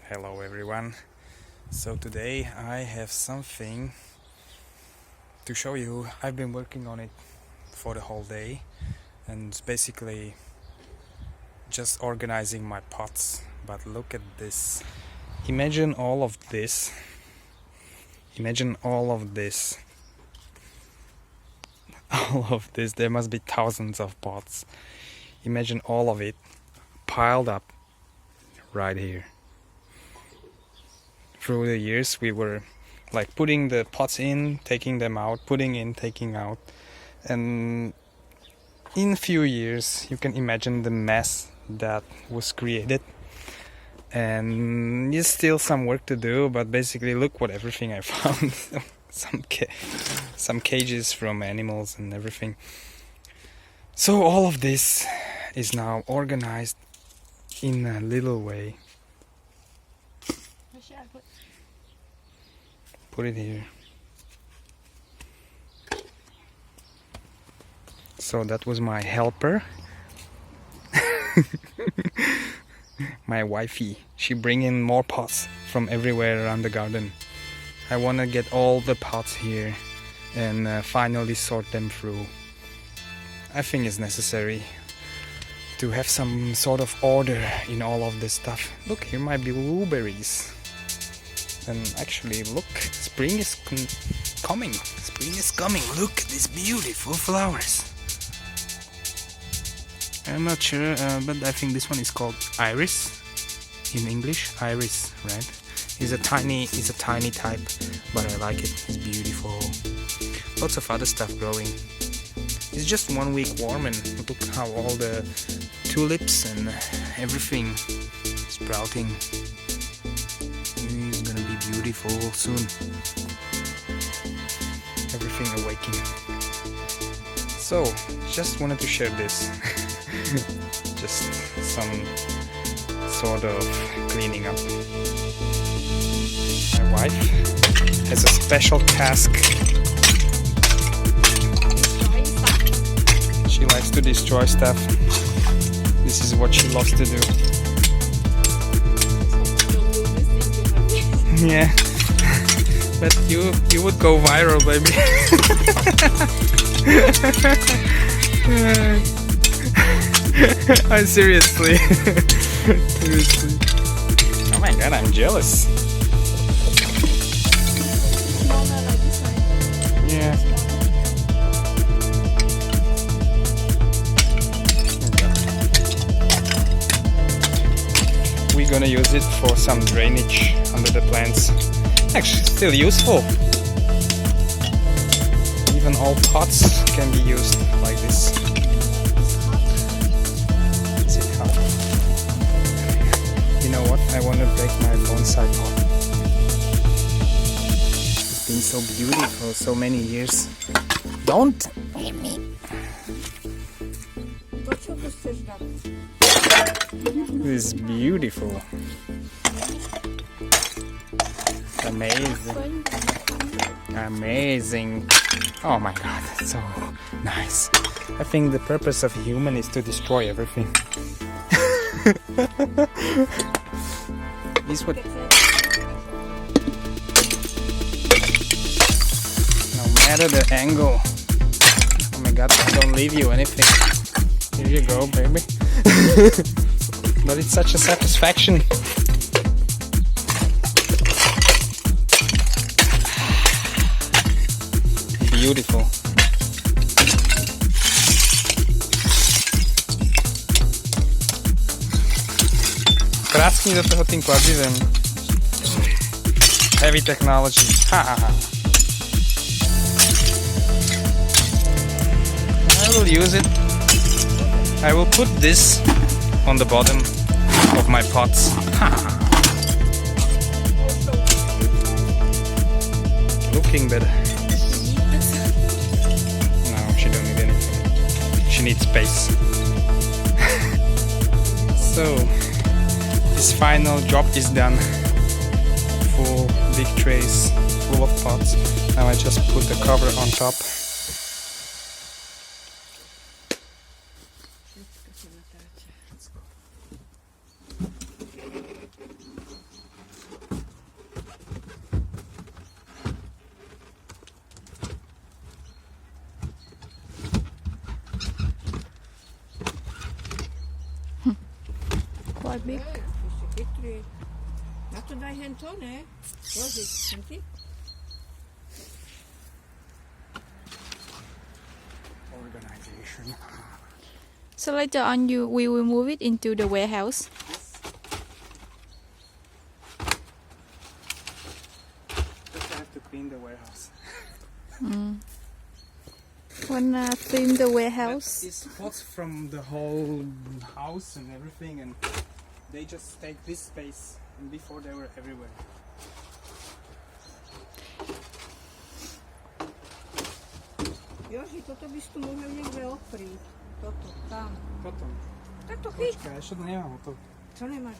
Hello everyone. So today I have something to show you. I've been working on it for the whole day and it's basically just organizing my pots. But look at this. Imagine all of this. Imagine all of this. All of this. There must be thousands of pots. Imagine all of it piled up right here. Through the years we were like putting the pots in, taking them out, putting in, taking out, and in a few years you can imagine the mess that was created. And there's still some work to do, but basically look what everything I found. some cages from animals and everything. So all of this is now organized in a little way. Put it here. So that was my helper. My wifey. She bring in more pots from everywhere around the garden. I want to get all the pots here and finally sort them through. I think it's necessary to have some sort of order in all of this stuff. Look, here might be blueberries. And actually, look, spring is coming. Spring is coming. Look at these beautiful flowers. I'm not sure, but I think this one is called iris in English. Iris, right? It's a tiny type, but I like it. It's beautiful. Lots of other stuff growing. It's just 1 week warm, and look how all the tulips and everything sprouting. It's gonna be beautiful soon. Everything awakening. So, just wanted to share this. Just some sort of cleaning up. My wife has a special task. She likes to destroy stuff. This is what she loves to do. Yeah, but you would go viral, baby. I seriously. Seriously. Oh my god, I'm jealous. Yeah. We're gonna use it for some drainage under the plants. Actually, still useful. Even all pots can be used like this. Is it hot? You know what? I want to break my bonsai pot. It's been so beautiful so many years. Don't hit me. This is beautiful. Amazing. Amazing. Oh my god, that's so nice. I think the purpose of human is to destroy everything. This would... No matter the angle. Oh my god, I don't leave you anything. Here you go, baby. But it's such a satisfaction. Beautiful. Praskni do toho tým kladivem. Heavy technology. Ha, ha, ha. I will use it. I will put this on the bottom of my pots. Ha, ha. Looking better. She don't need anything. She needs space. So this final job is done. Full big trays full of pots. Now I just put the cover on top. quite big. Ty si chytrý. Na to daj hen to, ne? Ložiť, som ty? Organization. So later on, we will move it into the warehouse. Just have to clean the warehouse. Wanna trim the warehouse? It's pots from the whole house and everything, and they just take this space. And before they were everywhere. Joži, toto by si tu mohol niekde oprieť. Toto, tam. Potom. Tak to chyť. Počkaj, ešte to nemám hotovo. Čo nemáš?